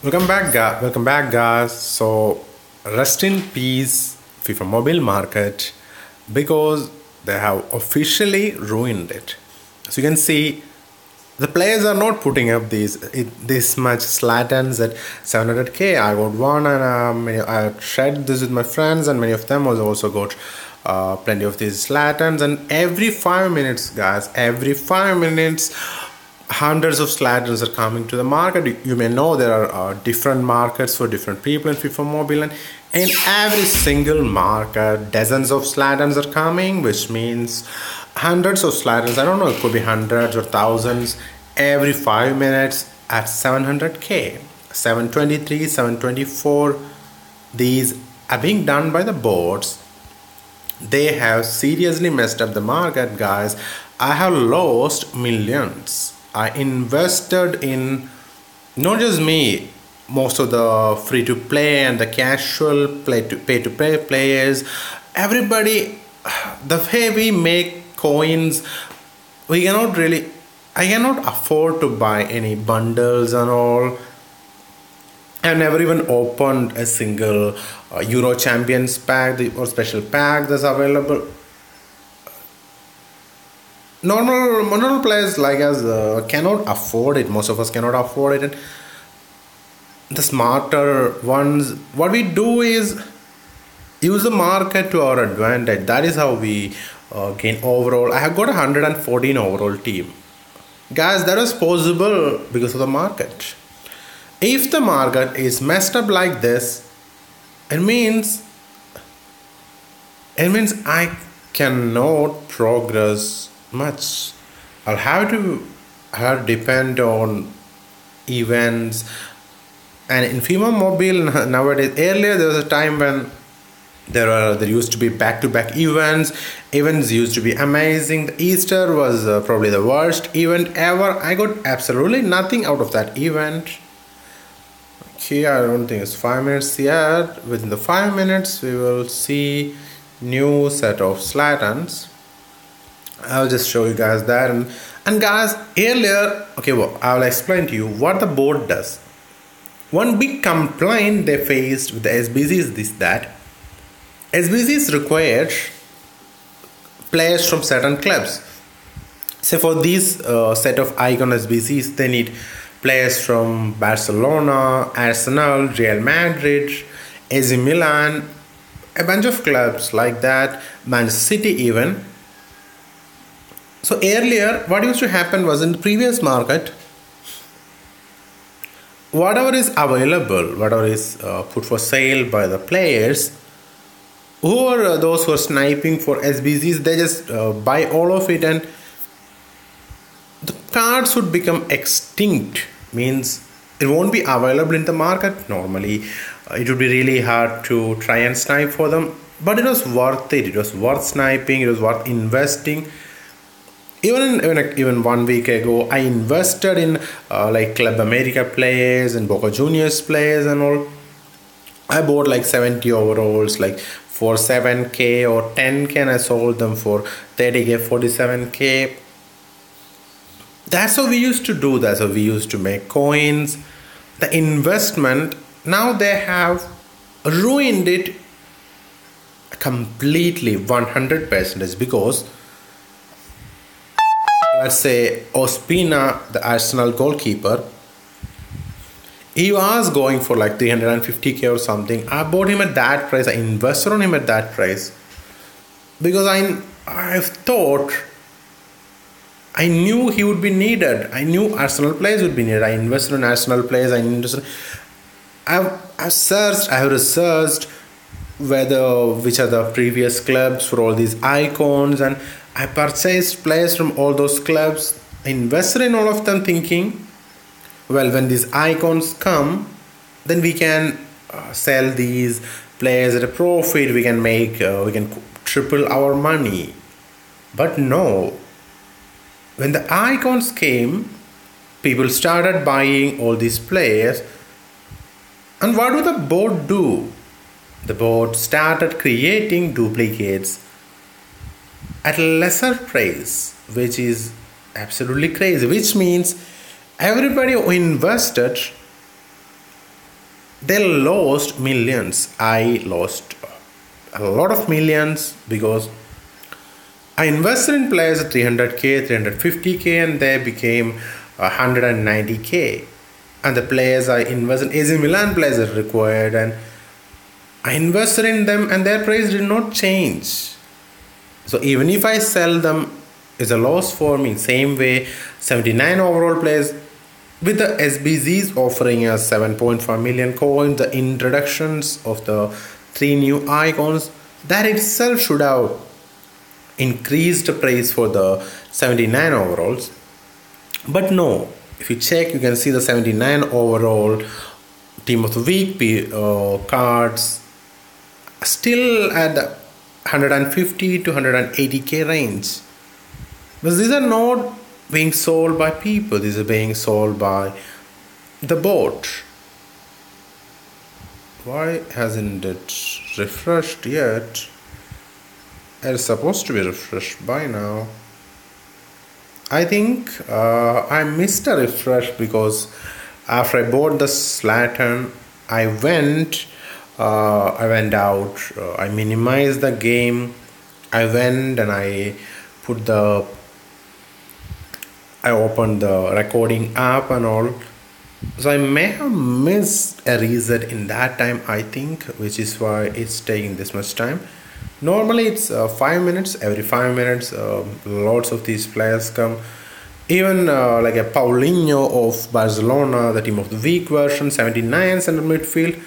Welcome back, guys. So, rest in peace, FIFA mobile market, because they have officially ruined it. So you can see, the players are not putting up this much Zlatans at 700k. I got one, and I shared this with my friends, and many of them also got plenty of these Zlatans. And every 5 minutes, guys, every 5 minutes, hundreds of Zlatans are coming to the market. You may know there are different markets for different people in FIFA Mobile, and in every single market, dozens of Zlatans are coming, which means hundreds of Zlatans. I don't know, it could be hundreds or thousands every 5 minutes at 700k, 723, 724. These are being done by the boards. They have seriously messed up the market, guys. I have lost millions. I invested in, not just me, most of the free to play and the casual pay to play players. Everybody, the way we make coins, we cannot really, I cannot afford to buy any bundles and all. I've never even opened a single Euro Champions pack or special pack that's available. Normal players like us cannot afford it. Most of us cannot afford it. And the smarter ones, what we do is use the market to our advantage. That is how we gain overall. I have got 114 overall team. Guys, that is possible because of the market. If the market is messed up like this, it means I cannot progress much. I'll have to depend on events. And in FIFA Mobile nowadays, earlier there was a time when there used to be back-to-back events. Events used to be amazing. The Easter was probably the worst event ever. I got absolutely nothing out of that event. Okay, I don't think it's 5 minutes yet. Within the 5 minutes, we will see new set of Zlatans. I'll just show you guys that. And guys, earlier, okay, well, I'll explain to you what the board does. One big complaint they faced with the SBC is that SBCs require players from certain clubs. So for these set of icon SBCs, they need players from Barcelona, Arsenal, Real Madrid, AC Milan, a bunch of clubs like that, Manchester City even. So earlier, what used to happen was in the previous market, whatever is available, whatever is put for sale by the players, who are those who are sniping for SBCs, they just buy all of it, and the cards would become extinct. Means it won't be available in the market. Normally, it would be really hard to try and snipe for them, but it was worth it. It was worth sniping. It was worth investing. Even 1 week ago, I invested in like Club America players and Boca Juniors players and all. I bought like 70 overalls, like for 7k or 10k, and I sold them for 30k, 47k. That's how we used to do. That's how we used to make coins. The investment, now they have ruined it completely, 100%, because let's say Ospina, the Arsenal goalkeeper, he was going for like 350k or something. I bought him at that price. I invested on him at that price because I thought, I knew he would be needed. I knew Arsenal players would be needed. I invested in Arsenal players. I have researched which are the previous clubs for all these icons, and I purchased players from all those clubs. I invested in all of them, thinking, well, when these icons come, then we can sell these players at a profit. We can triple our money. But no. When the icons came, people started buying all these players. And what do the board do? The board started creating duplicates at a lesser price, which is absolutely crazy. Which means everybody who invested they lost millions. I lost a lot of millions because I invested in players at 300k, 350k, and they became 190k. And the players I invested in, AC Milan players are required, and I invested in them, and their price did not change. So even if I sell them, it's a loss for me. Same way, 79 overall players with the SBZs offering us 7.5 million coins, the introductions of the three new icons, that itself should have increased the price for the 79 overalls. But no, if you check, you can see the 79 overall team of the week cards still at the 150 to 180k range. But these are not being sold by people, these are being sold by the bot. Why hasn't it refreshed yet? It's supposed to be refreshed by now. I think I missed a refresh because after I bought the Zlatan, I went out, I minimized the game, I went and I opened the recording app and all. So I may have missed a reset in that time, I think, which is why it's taking this much time. Normally it's 5 minutes. Every 5 minutes, lots of these players come. Even like a Paulinho of Barcelona, the team of the week version, 79 center midfield.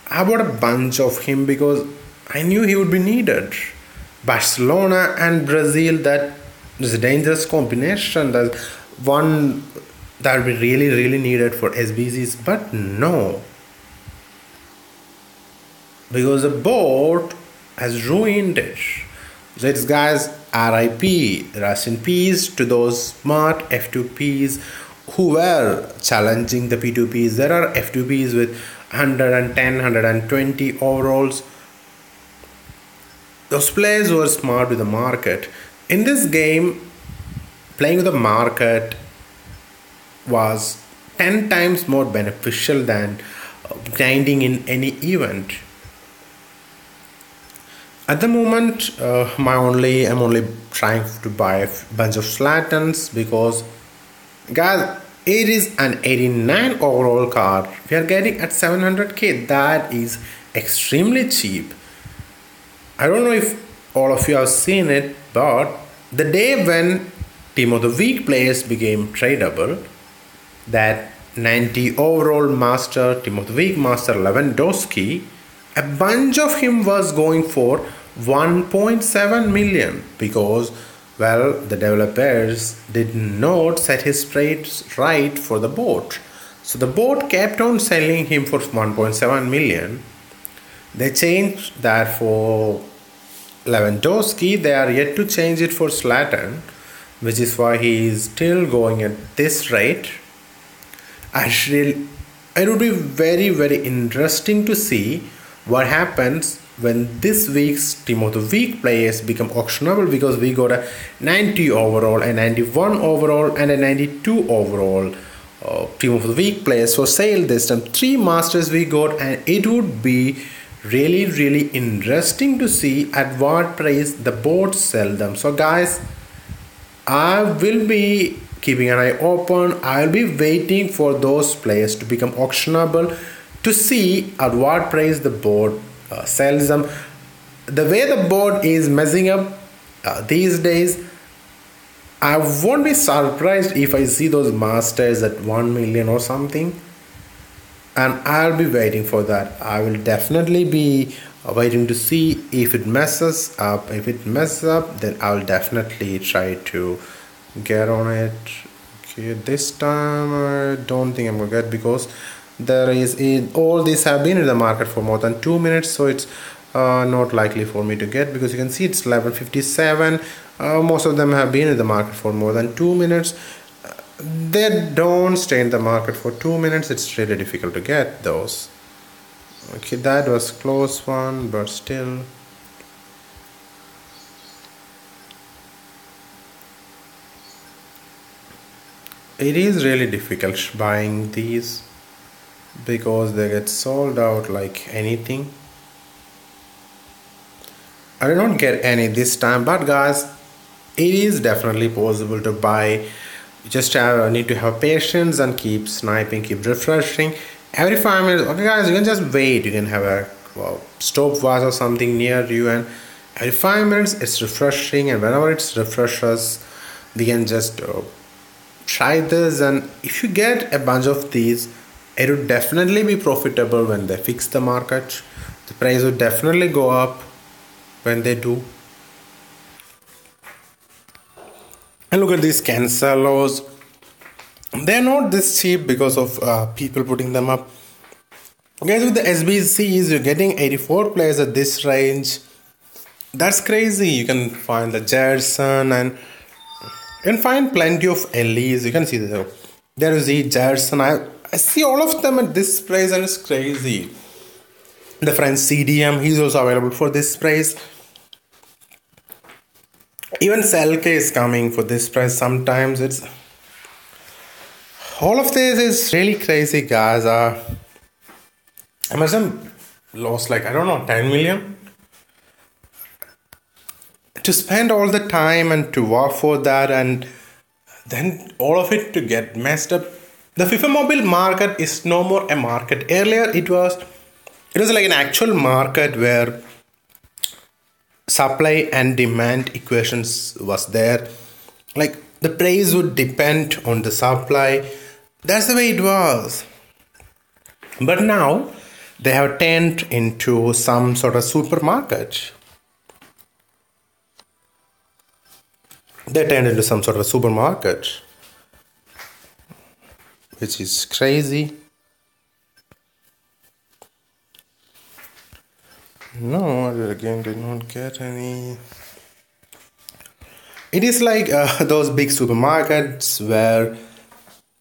I bought a bunch of him because I knew he would be needed. Barcelona and Brazil, that is a dangerous combination. That's one that would be really, really needed for SBCs. But no, because the board has ruined it. So it's, guys, RIP, rest in peace to those smart F2Ps who were challenging the P2Ps. There are F2Ps with 110, 120 overalls. Those players were smart with the market. In this game, playing with the market was 10 times more beneficial than grinding in any event. At the moment, I'm only trying to buy a bunch of Zlatans because, guys, it is an 89 overall card. We are getting at 700k. That is extremely cheap. I don't know if all of you have seen it, but the day when Team of the Week players became tradable, that 90 overall master, Team of the Week master Lewandowski, a bunch of him was going for 1.7 million because, well, the developers did not set his price right for the bot. So the bot kept on selling him for 1.7 million. They changed that for Lewandowski. They are yet to change it for Zlatan, which is why he is still going at this rate. Actually, it would be very, very interesting to see what happens when this week's Team of the Week players become auctionable, because we got a 90 overall, a 91 overall, and a 92 overall Team of the Week players for sale this time. 3 masters we got, and it would be really, really interesting to see at what price the bots sell them. So guys, I will be keeping an eye open. I'll be waiting for those players to become auctionable to see at what price the board sells them. The way the board is messing up these days, I won't be surprised if I see those masters at 1 million or something, and I'll be waiting for that. I will definitely be waiting to see if it messes up. If it messes up, then I'll definitely try to get on it. Okay, this time I don't think I'm gonna get, because there is all these have been in the market for more than 2 minutes, so it's not likely for me to get, because you can see it's 11:57. Most of them have been in the market for more than 2 minutes. They don't stay in the market for 2 minutes. It's really difficult to get those. Okay, that was close one, but still. It is really difficult buying these, because they get sold out like anything. I did not get any this time, but guys, it is definitely possible to buy. You just need to have patience and keep sniping, keep refreshing every 5 minutes. Okay, guys, you can just wait. You can have a stopwatch or something near you, and every 5 minutes it's refreshing. And whenever it refreshes, we can just try this. And if you get a bunch of these, it would definitely be profitable when they fix the market. The price would definitely go up when they do. And look at these cancelos. They're not this cheap because of people putting them up. Guys, with the SBCs, you're getting 84 players at this range. That's crazy. You can find the Gerson and you can find plenty of LEs. You can see there is the Gerson. I see all of them at this price and it's crazy. The French CDM, he's also available for this price. Even Selke is coming for this price. Sometimes it's all of this is really crazy, guys. I must have lost like, I don't know, 10 million to spend all the time and to work for that, and then all of it to get messed up. The FIFA mobile market is no more a market. Earlier it was like an actual market where supply and demand equations was there. Like the price would depend on the supply. That's the way it was. But now they have turned into some sort of supermarket. They turned into some sort of supermarket, which is crazy. No, again did not get any. It is like those big supermarkets where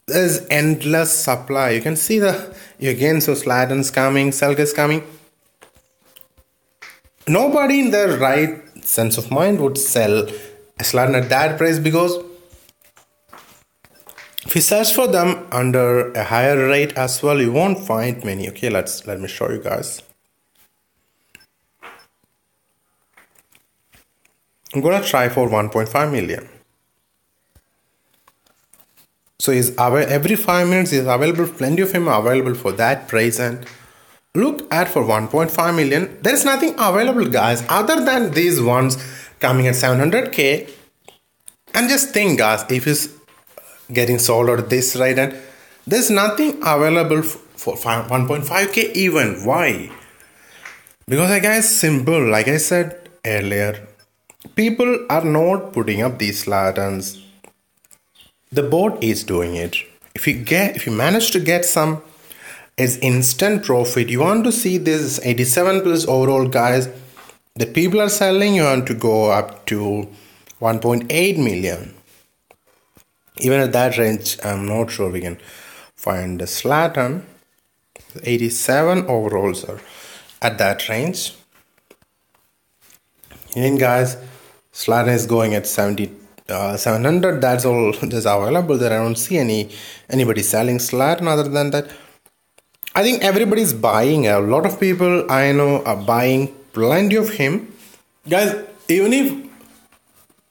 there's endless supply. You can see again, so Zlatan's coming, Selke's coming. Nobody in their right sense of mind would sell a Zlatan at that price, because if you search for them under a higher rate as well, you won't find many. Okay, let me show you guys. I'm gonna try for 1.5 million. So every 5 minutes is available. Plenty of him are available for that price. And look at for 1.5 million. There is nothing available, guys, other than these ones coming at 700k. And just think, guys, if it's getting sold at this rate, and there's nothing available for 1.5k even. Why? Because guys, simple. Like I said earlier, people are not putting up these Zlatans. The bot is doing it. If you manage to get some, it's instant profit. You want to see this 87 plus overall, guys. The people are selling. You want to go up to 1.8 million. Even at that range, I'm not sure we can find the Zlatan. 87 overall, sir, at that range. And guys, Zlatan is going at 700. That's all just available there. I don't see anybody selling Zlatan other than that. I think everybody's buying. A lot of people I know are buying plenty of him. Guys, even if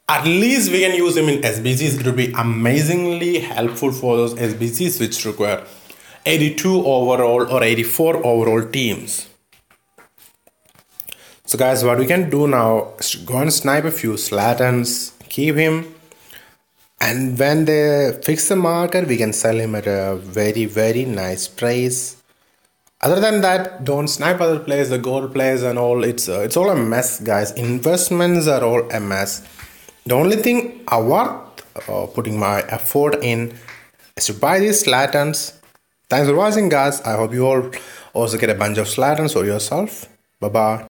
at least we can use him in SBCs, it would be amazingly helpful for those SBCs which require 82 overall or 84 overall teams. So guys, what we can do now is to go and snipe a few Zlatans, keep him, and when they fix the market, we can sell him at a very, very nice price. Other than that, don't snipe other players, the gold players and all. It's all a mess, guys. Investments are all a mess. The only thing I worth putting my effort in is to buy these Zlatans. Thanks for watching, guys. I hope you all also get a bunch of Zlatans for yourself. Bye bye.